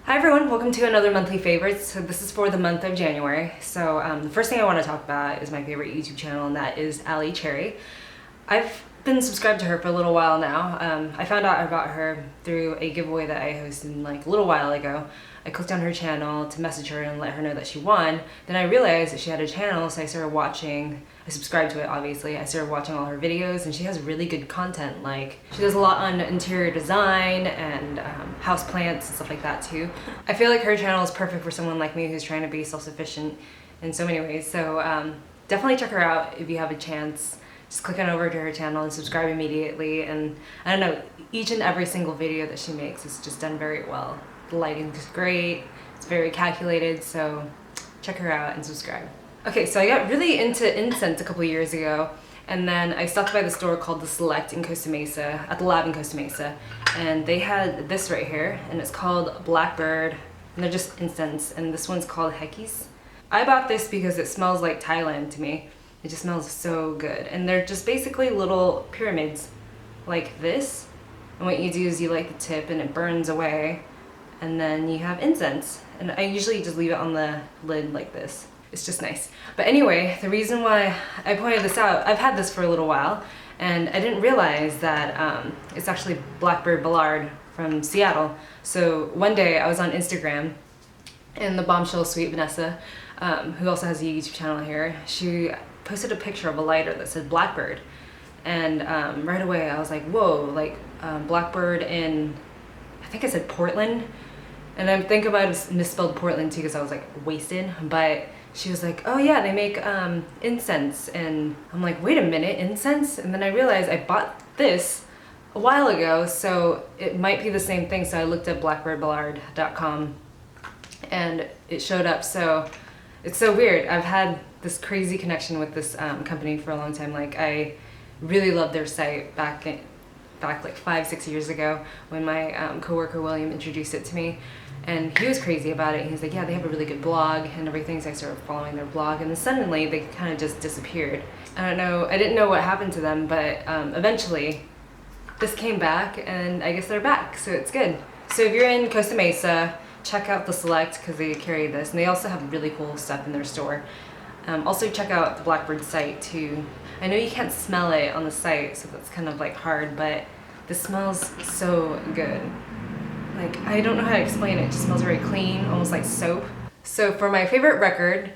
Hi everyone, welcome to another monthly favorites. So this is for the month of January. So the first thing I want to talk about is my favorite YouTube channel, and that is Alli. I've been subscribed to her for a little while now. I found out about her through a giveaway that I hosted like a little while ago. I clicked on her channel to message her and let her know that she won. Then I realized that she had a channel, so I started watching. I subscribed to it, obviously. I started watching all her videos, and she has really good content. Like, she does a lot on interior design and house plants and stuff like that too. I feel like her channel is perfect for someone like me who's trying to be self-sufficient in so many ways. So definitely check her out if you have a chance. Just click on over to her channel and subscribe immediately. And I don't know, each and every single video that she makes is just done very well. The lighting is great, it's very calculated, so check her out and subscribe. Okay, so I got really into incense a couple years ago, and then I stopped by the store called The Select in Costa Mesa, at the lab in Costa Mesa, and they had this right here, and it's called Blackbird, and they're just incense, and this one's called Hekis. I bought this because it smells like Thailand to me. It just smells so good, and they're just basically little pyramids like this, and what you do is you light the tip and it burns away, and then you have incense, and I usually just leave it on the lid like this. It's just nice. But anyway, the reason why I pointed this out, I've had this for a little while, and I didn't realize that it's actually Blackbird Ballard from Seattle. So one day I was on Instagram, and thebombshellsuite Vanessa, who also has a YouTube channel here, she posted a picture of a lighter that said Blackbird, and right away I was like, whoa, like Blackbird in, I think I said Portland, and I think I might have misspelled Portland too because I was like wasted, but she was like, oh yeah, they make incense, and I'm like, wait a minute, incense? And then I realized I bought this a while ago, so it might be the same thing. So I looked at blackbirdballard.com and it showed up. So it's so weird. I've had this crazy connection with this company for a long time. Like, I really loved their site back like 5-6 years ago when my coworker William introduced it to me, and he was crazy about it. He's like, yeah, they have a really good blog and everything. So I started following their blog, and then suddenly they kind of just disappeared. I don't know, I didn't know what happened to them, but eventually this came back, and I guess they're back, so it's good. So if you're in Costa Mesa, check out The Select because they carry this, and they also have really cool stuff in their store. Also check out the Blackbird site too. I know you can't smell it on the site, so that's kind of like hard, but this smells so good. Like, I don't know how to explain it. It just smells very clean, almost like soap. So for my favorite record,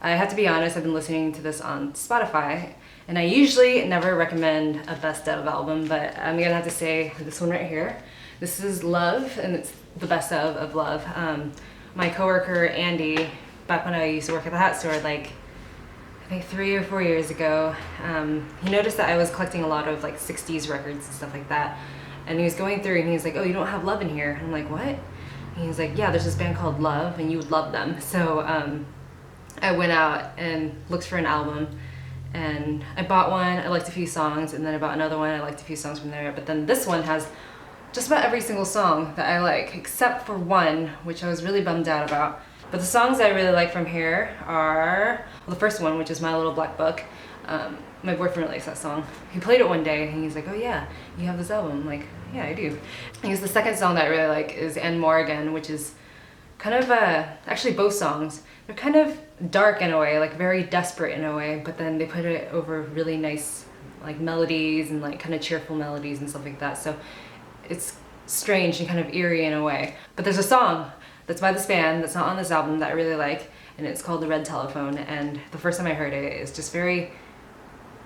I have to be honest, I've been listening to this on Spotify, and I usually never recommend a best of album, but I'm gonna have to say this one right here. This is Love, and it's the best of Love. My coworker Andy, back when I used to work at the hat store, like I think 3 or 4 years ago, he noticed that I was collecting a lot of like 60s records and stuff like that. And he was going through and he was like, oh, you don't have Love in here. And I'm like, what? And he was like, yeah, there's this band called Love and you would love them. So I went out and looked for an album, and I bought one, I liked a few songs, and then I bought another one, I liked a few songs from there. But then this one has just about every single song that I like, except for one, which I was really bummed out about. But the songs I really like from here are, well, the first one, which is My Little Black Book. My boyfriend likes that song. He played it one day and he's like, oh yeah, you have this album. I'm like, yeah, I do. And the second song that I really like is And More Again, which is kind of, actually both songs, they're kind of dark in a way, like very desperate in a way, but then they put it over really nice like melodies and like kind of cheerful melodies and stuff like that. So it's strange and kind of eerie in a way. But there's a song that's by this band that's not on this album that I really like, and it's called The Red Telephone, and the first time I heard it, it's just very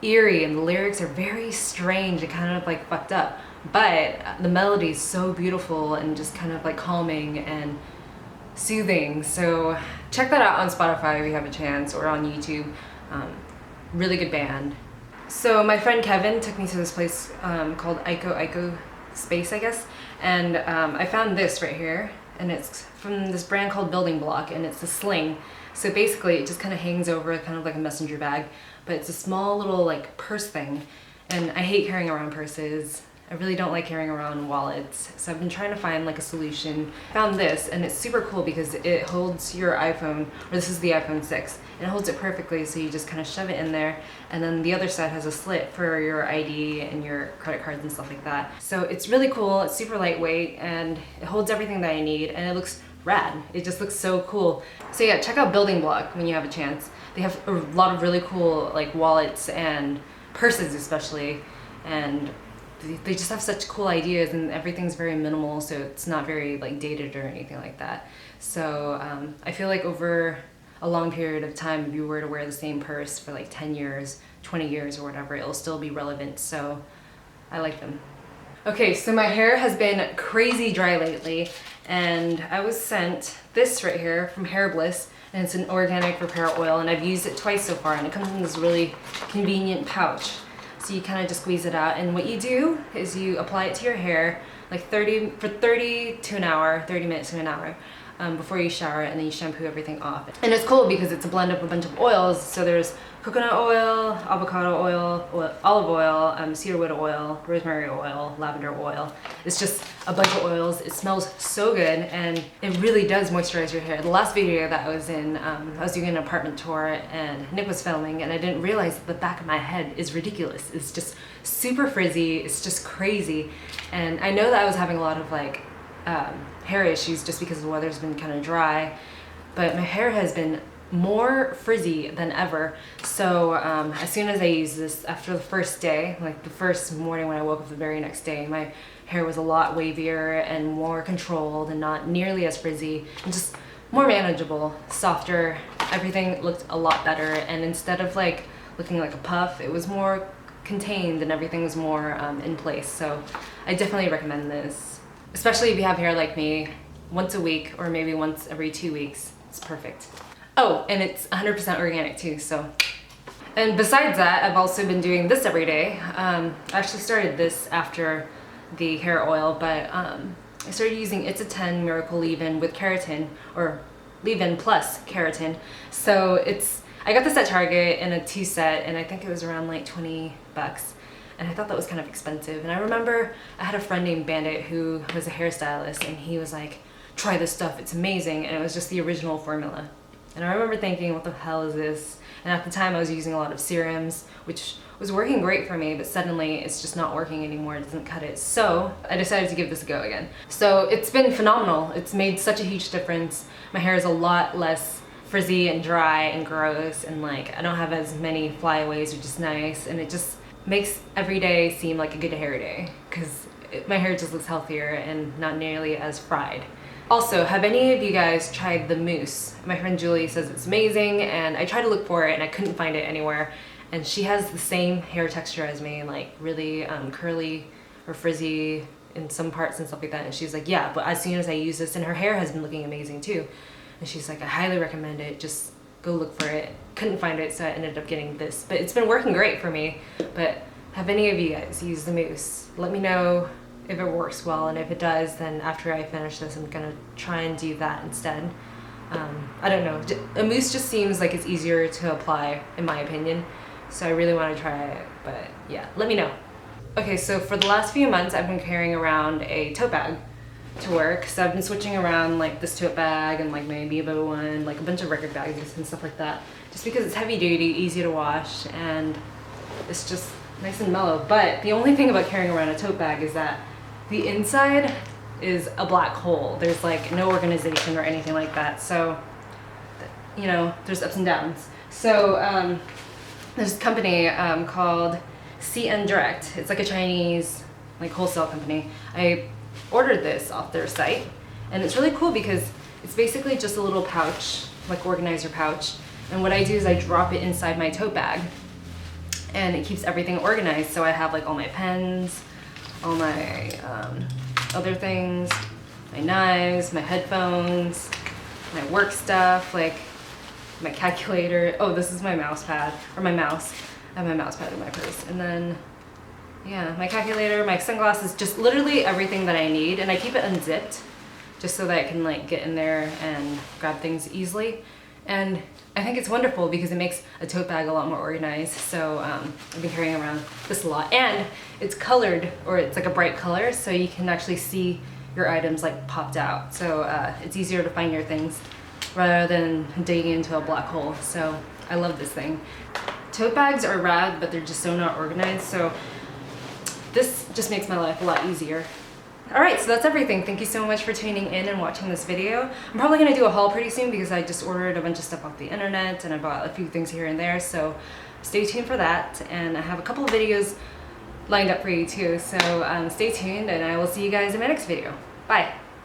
eerie, and the lyrics are very strange and kind of like fucked up, but the melody is so beautiful and just kind of like calming and soothing. So check that out on Spotify if you have a chance, or on YouTube. Really good band. So my friend Kevin took me to this place called Ico Space, I guess, and I found this right here, and it's from this brand called Building Block, and it's a Sling. So basically it just kind of hangs over kind of like a messenger bag, but it's a small little like purse thing, and I hate carrying around purses. I really don't like carrying around wallets, so I've been trying to find like a solution. I found this, and it's super cool because it holds your iPhone, or this is the iPhone 6, and it holds it perfectly, so you just kind of shove it in there, and then the other side has a slit for your ID and your credit cards and stuff like that. So it's really cool, it's super lightweight, and it holds everything that I need, and it looks rad. It just looks so cool. So yeah, check out Building Block when you have a chance. They have a lot of really cool like wallets and purses especially, and they just have such cool ideas, and everything's very minimal, so it's not very like dated or anything like that. So I feel like over a long period of time, if you were to wear the same purse for like 10 years, 20 years or whatever, it'll still be relevant. So I like them. Okay, so my hair has been crazy dry lately, and I was sent this right here from Hair Bliss, and it's an organic repair oil, and I've used it twice so far, and it comes in this really convenient pouch. So you kind of just squeeze it out, and what you do is you apply it to your hair like 30 to an hour, 30 minutes to an hour before you shower, and then you shampoo everything off. And it's cool because it's a blend of a bunch of oils. So there's coconut oil, avocado oil, olive oil, cedarwood oil, rosemary oil, lavender oil. It's just a bunch of oils. It smells so good, and it really does moisturize your hair. The last video that I was in, I was doing an apartment tour, and Nick was filming, and I didn't realize that the back of my head is ridiculous. It's just super frizzy. It's just crazy. And I know that I was having a lot of like hair issues just because the weather's been kind of dry, but my hair has been more frizzy than ever. So as soon as I used this, after the first day, like the first morning when I woke up the very next day, my hair was a lot wavier and more controlled and not nearly as frizzy, and just more manageable, softer. Everything looked a lot better, and instead of like looking like a puff, it was more contained and everything was more in place. So I definitely recommend this, especially if you have hair like me, once a week or maybe once every 2 weeks. It's perfect. Oh, and it's 100% organic too, so. And besides that, I've also been doing this every day. I actually started this after the hair oil, but I started using It's a 10 Miracle Leave-In with Keratin, or Leave-In plus Keratin. So I got this at Target in a 2-set, and I think it was around like 20 bucks. And I thought that was kind of expensive. And I remember I had a friend named Bandit who was a hairstylist, and he was like, try this stuff, it's amazing. And it was just the original formula. And I remember thinking, what the hell is this? And at the time I was using a lot of serums, which was working great for me, but suddenly it's just not working anymore. It doesn't cut it. So I decided to give this a go again. So it's been phenomenal. It's made such a huge difference. My hair is a lot less frizzy and dry and gross, and like I don't have as many flyaways, which is nice. And it just makes every day seem like a good hair day, because my hair just looks healthier and not nearly as fried. Also, have any of you guys tried the mousse? My friend Julie says it's amazing, and I tried to look for it and I couldn't find it anywhere. And she has the same hair texture as me, like really curly or frizzy in some parts and stuff like that. And she's like, yeah, but as soon as I use this, and her hair has been looking amazing too. And she's like, I highly recommend it, just go look for it. Couldn't find it, so I ended up getting this. But it's been working great for me. But have any of you guys used the mousse? Let me know if it works well, and if it does, then after I finish this, I'm gonna try and do that instead. I don't know, a mousse just seems like it's easier to apply, in my opinion, so I really want to try it, but yeah, let me know. Okay, so for the last few months, I've been carrying around a tote bag to work, so I've been switching around like this tote bag and like my Bebo one, like a bunch of record bags and stuff like that, just because it's heavy duty, easy to wash, and it's just nice and mellow. But the only thing about carrying around a tote bag is that the inside is a black hole. There's like no organization or anything like that. So, you know, there's ups and downs. So there's a company called CN Direct. It's like a Chinese like wholesale company. I ordered this off their site, and it's really cool because it's basically just a little pouch, like organizer pouch. And what I do is I drop it inside my tote bag, and it keeps everything organized. So I have like all my pens, all my other things, my knives, my headphones, my work stuff, like my calculator. Oh, this is my mouse pad, or my mouse. I have my mouse pad in my purse. And then, yeah, my calculator, my sunglasses, just literally everything that I need. And I keep it unzipped just so that I can like get in there and grab things easily. And I think it's wonderful because it makes a tote bag a lot more organized. So I've been carrying around this a lot, and it's colored, or it's like a bright color, so you can actually see your items like popped out. So it's easier to find your things rather than digging into a black hole. So I love this thing. Tote bags are rad, but they're just so not organized. So this just makes my life a lot easier. Alright, so that's everything. Thank you so much for tuning in and watching this video. I'm probably going to do a haul pretty soon because I just ordered a bunch of stuff off the internet and I bought a few things here and there, so stay tuned for that. And I have a couple of videos lined up for you too, so stay tuned and I will see you guys in my next video. Bye!